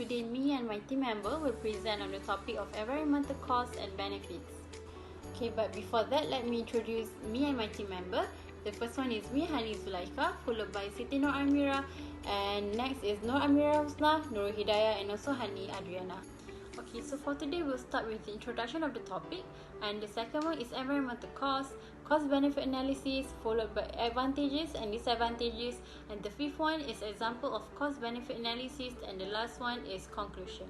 today me and my team member will present on the topic of environmental costs and benefits. Okay, but before that, let me introduce me and my team member. The first one is me, Hani Zulaika, followed by Siti Nur Amira, and next is Nur Amira Husna, Nurul Hidayah, and also Hani Adriana. Okay, so for today we'll start with the introduction of the topic, and the second one is environmental cost benefit analysis, followed by advantages and disadvantages, and the fifth one is example of cost benefit analysis, and the last one is conclusion.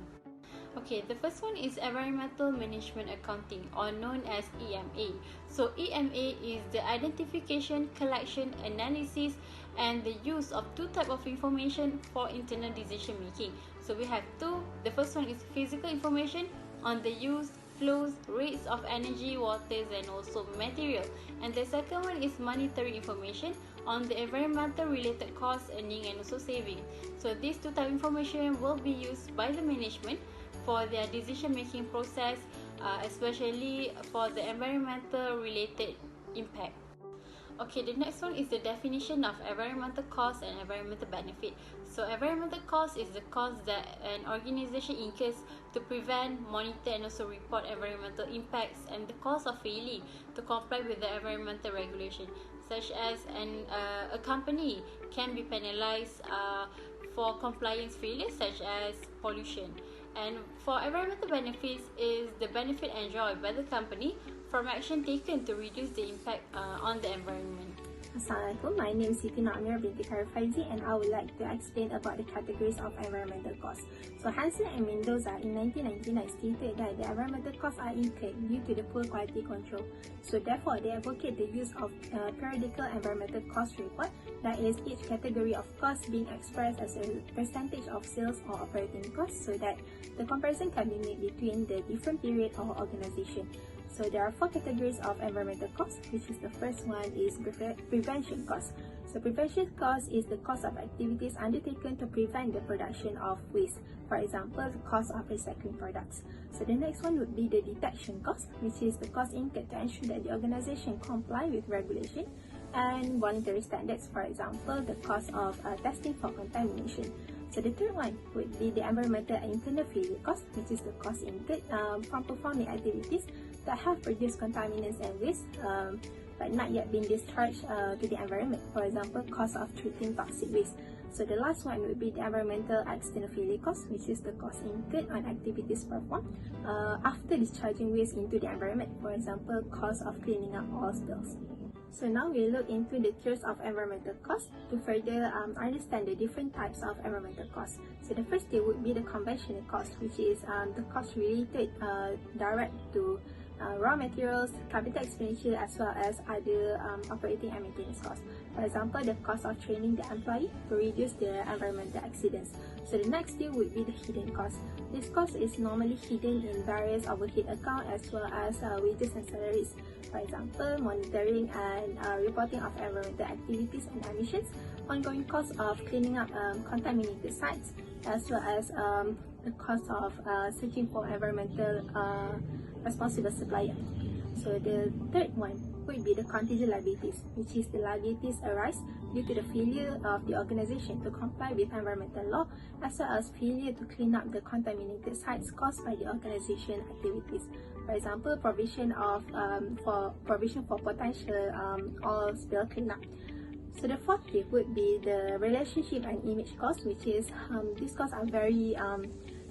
Okay, the first one is environmental management accounting, or known as EMA. So EMA is the identification, collection, analysis, and the use of two types of information for internal decision making. So we have two. The first one is physical information on the use, flows, rates of energy, waters, and also material. And the second one is monetary information on the environmental related costs, earning, and also saving. So these two types of information will be used by the management for their decision making process, especially for the environmental related impact. Okay, the next one is the definition of environmental cost and environmental benefit. So environmental cost is the cost that an organization incurs to prevent, monitor, and also report environmental impacts, and the cost of failing to comply with the environmental regulation, such as a company can be penalized for compliance failures such as pollution. And for environmental benefits is the benefit enjoyed by the company from action taken to reduce the impact on the environment. Assalamualaikum, my name is Siti Nur binti Karifaizi, and I would like to explain about the categories of environmental costs. So Hansen and Mendoza in 1999 stated that the environmental costs are incurred due to the poor quality control. So therefore, they advocate the use of periodical environmental cost report, that is, each category of costs being expressed as a percentage of sales or operating costs, so that the comparison can be made between the different period or organization. So there are four categories of environmental costs, which is the first one is prevention costs. So prevention cost is the cost of activities undertaken to prevent the production of waste. For example, the cost of recycling products. So the next one would be the detection cost, which is the cost incurred to ensure that the organization comply with regulation and voluntary standards. For example, the cost of testing for contamination. So the third one would be the environmental and internal failure cost, which is the cost incurred from performing activities that have produced contaminants and waste but not yet been discharged to the environment. For example, cost of treating toxic waste. So the last one would be the environmental external failure cost, which is the cost incurred on activities performed after discharging waste into the environment. For example, cost of cleaning up oil spills. So now we'll look into the tiers of environmental costs to further understand the different types of environmental costs. So the first tier would be the conventional cost, which is the cost related direct to raw materials, capital expenditure, as well as other operating and maintenance costs. For example, the cost of training the employee to reduce the environmental accidents. So the next tier would be the hidden cost. This cost is normally hidden in various overhead accounts as well as wages and salaries. For example, monitoring and reporting of environmental activities and emissions, ongoing costs of cleaning up contaminated sites, as well as the cost of searching for environmental responsible supplier. So the third one would be the contingent liabilities, which is the liabilities arise due to the failure of the organization to comply with environmental law, as well as failure to clean up the contaminated sites caused by the organization activities. For example, provision for potential oil spill cleanup. So the fourth tip would be the relationship and image costs, which is these costs are very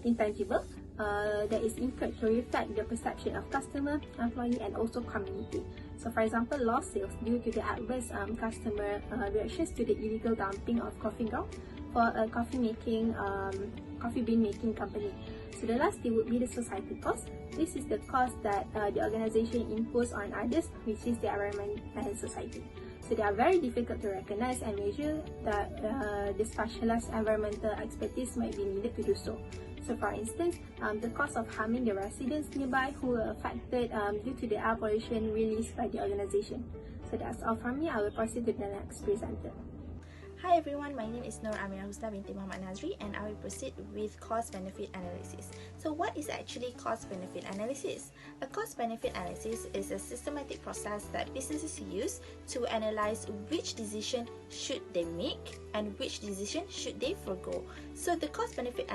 intangible. That is incurred to reflect the perception of customer, employee, and also community. So for example, lost sales due to the adverse customer reactions to the illegal dumping of coffee ground for a coffee bean making company. So the last thing would be the society cost. This is the cost that the organization impose on others, which is the environment and society. So they are very difficult to recognize and measure, that the specialized environmental expertise might be needed to do so. So for instance, the cost of harming the residents nearby who were affected due to the air pollution released by the organization. So that's all from me. I will proceed to the next presenter. Hi everyone, my name is Nur Amira Husna binti Muhammad Nazri and I will proceed with cost-benefit analysis. So what is actually cost-benefit analysis? A cost-benefit analysis is a systematic process that businesses use to analyze which decision should they make and which decision should they forgo. So the cost-benefit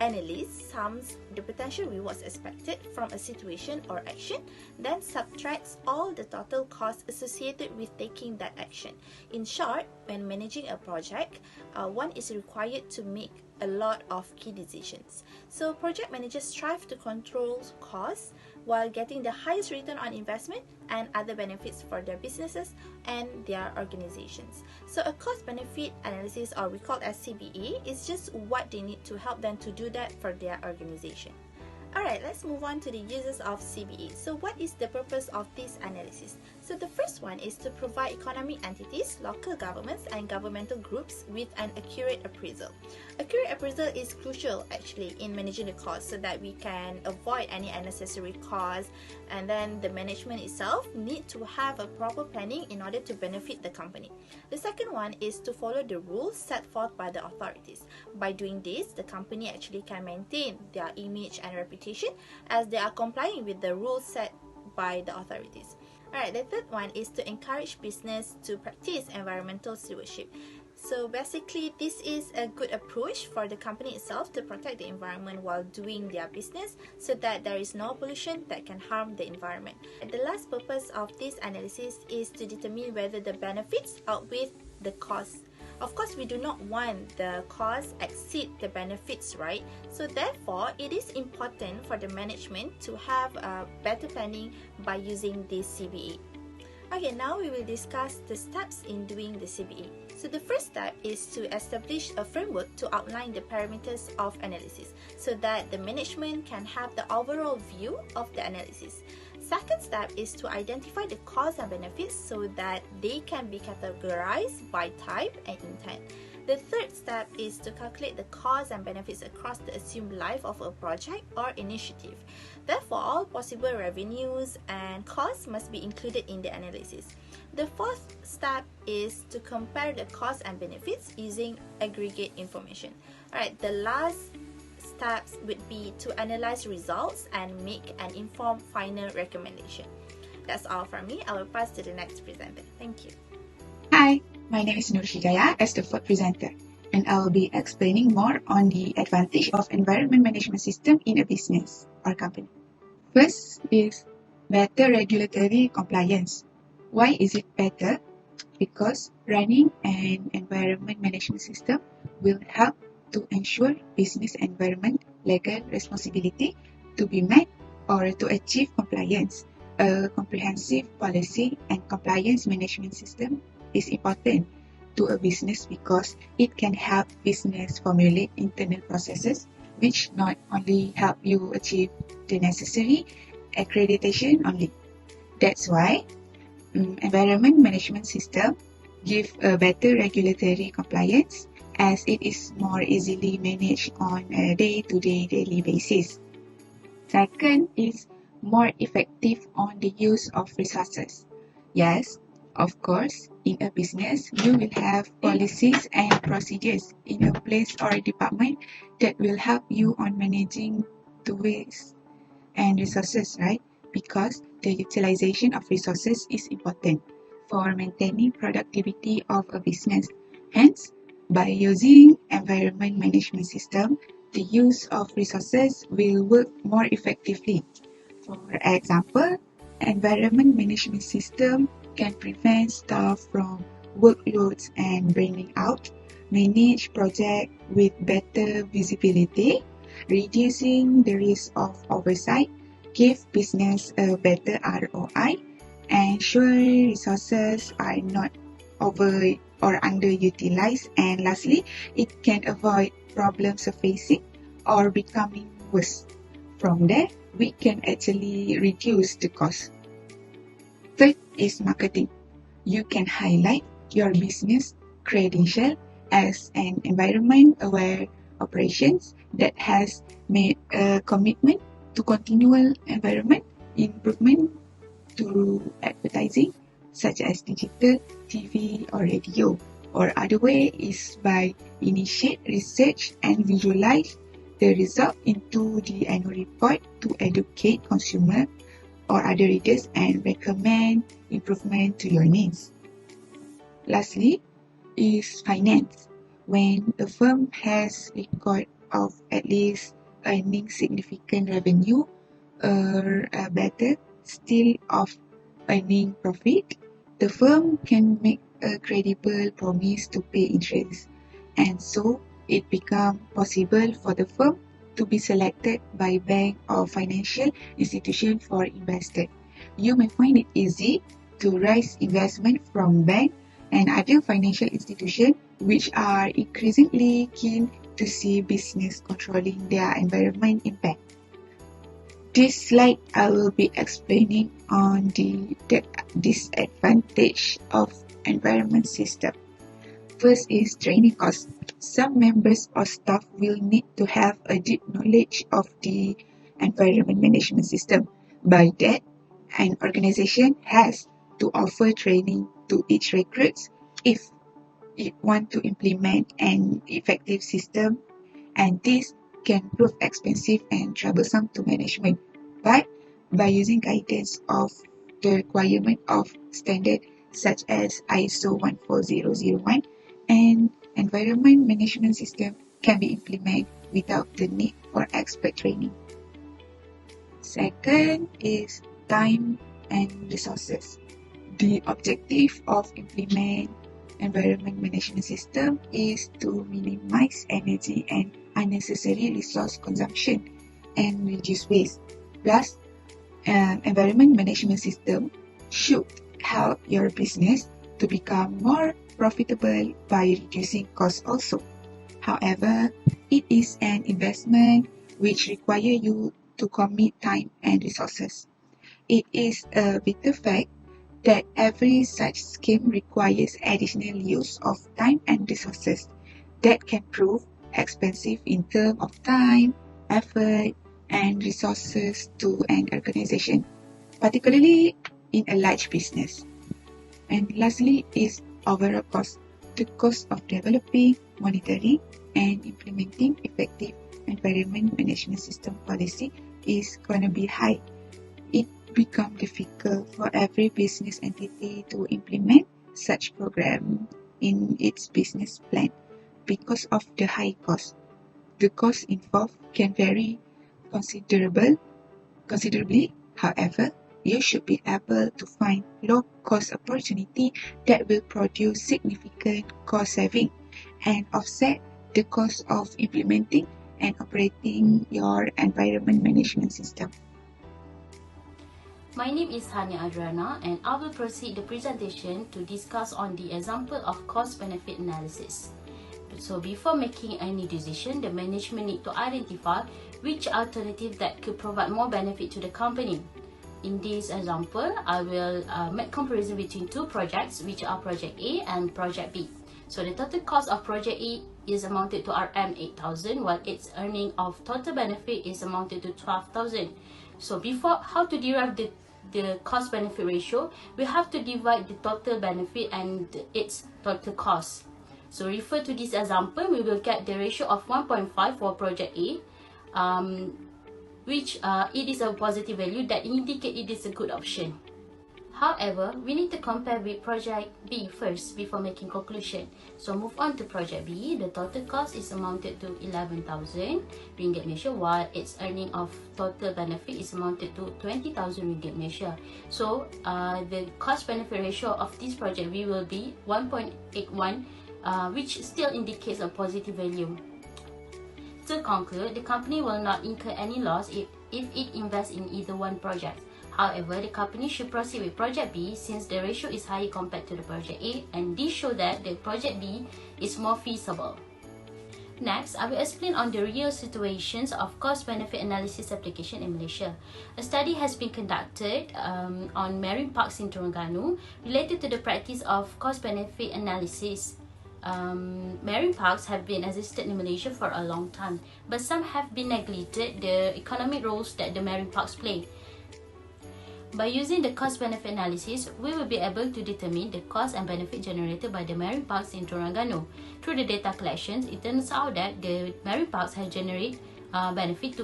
analyst sums the potential rewards expected from a situation or action, then subtracts all the total costs associated with taking that action. In short, when managing a project, one is required to make a lot of key decisions. So project managers strive to control costs while getting the highest return on investment and other benefits for their businesses and their organizations. So a cost-benefit analysis, or we call as CBA, is just what they need to help them to do that for their organization. Alright, let's move on to the uses of CBA. So what is the purpose of this analysis? So the first one is to provide economic entities, local governments and governmental groups with an accurate appraisal. Accurate appraisal is crucial actually in managing the costs so that we can avoid any unnecessary costs, and then the management itself need to have a proper planning in order to benefit the company. The second one is to follow the rules set forth by the authorities. By doing this, the company actually can maintain their image and reputation as they are complying with the rules set by the authorities. Alright, the third one is to encourage business to practice environmental stewardship. So basically, this is a good approach for the company itself to protect the environment while doing their business so that there is no pollution that can harm the environment. The last purpose of this analysis is to determine whether the benefits outweigh the costs. Of course, we do not want the costs exceed the benefits, right? So therefore, it is important for the management to have better planning by using this CBA. Okay, now we will discuss the steps in doing the CBA. So the first step is to establish a framework to outline the parameters of analysis so that the management can have the overall view of the analysis. Second step is to identify the costs and benefits so that they can be categorized by type and intent. The third step is to calculate the costs and benefits across the assumed life of a project or initiative. Therefore, all possible revenues and costs must be included in the analysis. The fourth step is to compare the costs and benefits using aggregate information. Alright, the last steps would be to analyze results and make an informed final recommendation. That's all from me. I will pass to the next presenter. Thank you. Hi, my name is Nur Hidayah as the fourth presenter, and I will be explaining more on the advantage of environment management system in a business or company. First is better regulatory compliance. Why is it better? Because running an environment management system will help to ensure business environment legal responsibility to be met or to achieve compliance. A comprehensive policy and compliance management system is important to a business because it can help business formulate internal processes which not only help you achieve the necessary accreditation only. That's why environment management system give a better regulatory compliance as it is more easily managed on a day-to-day daily basis. Second is more effective on the use of resources. Yes, of course, in a business, you will have policies and procedures in a place or a department that will help you on managing the waste and resources, right? Because the utilization of resources is important for maintaining productivity of a business. Hence, by using environment management system, the use of resources will work more effectively. For example, environment management system can prevent staff from workloads and burning out, manage projects with better visibility, reducing the risk of oversight, give business a better ROI, ensure resources are not over or underutilized, and lastly, it can avoid problems surfacing or becoming worse. From there, we can actually reduce the cost. Third is marketing. You can highlight your business credential as an environment-aware operations that has made a commitment to continual environment improvement through advertising such as digital, TV or radio. or other way is by initiate research and visualize the result into the annual report to educate consumer or other readers and recommend improvement to your needs. Lastly is finance. When a firm has record of at least earning significant revenue or better still of earning profit, the firm can make a credible promise to pay interest, and so it becomes possible for the firm to be selected by bank or financial institution for investor. You may find it easy to raise investment from bank and other financial institutions which are increasingly keen to see business controlling their environment impact. This slide I will be explaining on the disadvantage of environment system. First is training cost. Some members or staff will need to have a deep knowledge of the environment management system. By that, an organization has to offer training to its recruits if it want to implement an effective system, and this can prove expensive and troublesome to management. But by using guidance of the requirement of standard such as ISO 14001, an environment management system can be implemented without the need for expert training. Second is time and resources. The objective of implement environment management system is to minimize energy and unnecessary resource consumption and reduce waste. Plus, environment management system should help your business to become more profitable by reducing costs also. However, it is an investment which requires you to commit time and resources. It is a bitter fact that every such scheme requires additional use of time and resources that can prove expensive in terms of time, effort, and resources to an organization, particularly in a large business. And lastly is overall cost. The cost of developing, monitoring, and implementing effective environment management system policy is going to be high. It becomes difficult for every business entity to implement such program in its business plan because of the high cost. The cost involved can vary considerably. However, you should be able to find low-cost opportunity that will produce significant cost saving and offset the cost of implementing and operating your environment management system. My name is Hania Adrana, and I will proceed the presentation to discuss on the example of cost-benefit analysis. So before making any decision, the management need to identify which alternative that could provide more benefit to the company. In this example, I will make comparison between two projects, which are Project A and Project B. So the total cost of Project A is amounted to RM8,000, while its earning of total benefit is amounted to 12,000. So before how to derive the cost benefit ratio, we have to divide the total benefit and its total cost. So refer to this example, we will get the ratio of 1.5 for Project A, which it is a positive value that indicate it is a good option. However, we need to compare with Project B first before making conclusion. So move on to Project B. The total cost is amounted to 11,000 ringgit Malaysia, while its earning of total benefit is amounted to 20,000 ringgit Malaysia. So the cost benefit ratio of this Project B will be 1.81, which still indicates a positive value. To conclude, the company will not incur any loss if it invests in either one project. However, the company should proceed with Project B since the ratio is higher compared to the Project A, and this shows that the Project B is more feasible. Next, I will explain on the real situations of cost-benefit analysis application in Malaysia. A study has been conducted on marine parks in Terengganu related to the practice of cost-benefit analysis. Marine parks have been existed in Malaysia for a long time, but some have been neglected the economic roles that the marine parks play. By using the cost-benefit analysis, we will be able to determine the cost and benefit generated by the marine parks in Terengganu. Through the data collections, it turns out that the marine parks have generated benefit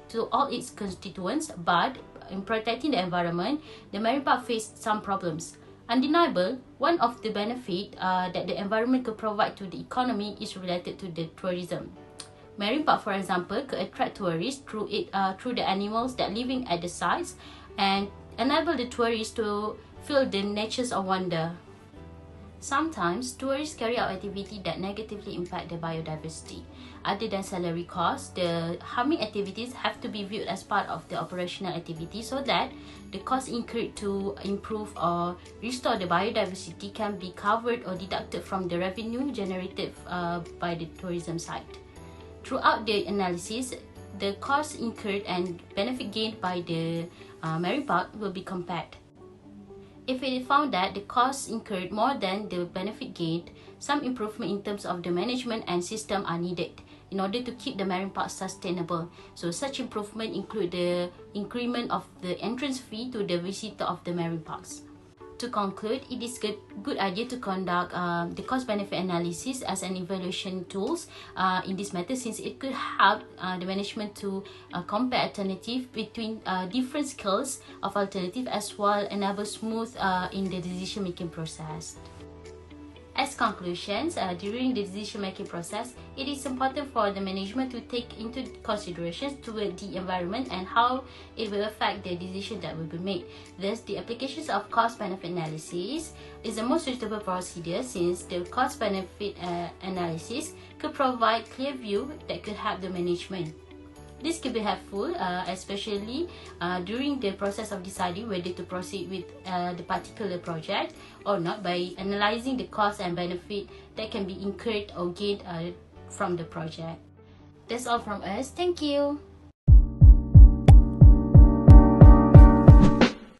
to all its constituents, but in protecting the environment, the marine park faced some problems. Undeniable, one of the benefits that the environment could provide to the economy is related to the tourism. Marine park, for example, could attract tourists through the animals that living at the sites and enable the tourists to feel the natures of wonder. Sometimes, tourists carry out activities that negatively impact the biodiversity. Other than salary costs, the harming activities have to be viewed as part of the operational activity so that the costs incurred to improve or restore the biodiversity can be covered or deducted from the revenue generated by the tourism site. Throughout the analysis, the costs incurred and benefit gained by the marine park will be compared. If it is found that the costs incurred more than the benefit gained, some improvement in terms of the management and system are needed in order to keep the marine park sustainable. So such improvement include the increment of the entrance fee to the visitor of the marine parks. To conclude, it is a good idea to conduct the cost-benefit analysis as an evaluation tools in this matter, since it could help the management to compare alternatives between different scales of alternative as well enable smooth in the decision-making process. As conclusions, during the decision-making process, it is important for the management to take into consideration toward the environment and how it will affect the decision that will be made. Thus, the applications of cost-benefit analysis is the most suitable procedure, since the cost-benefit analysis could provide clear view that could help the management. This could be helpful, especially during the process of deciding whether to proceed with the particular project or not, by analyzing the cost and benefit that can be incurred or gained from the project. That's all from us. Thank you.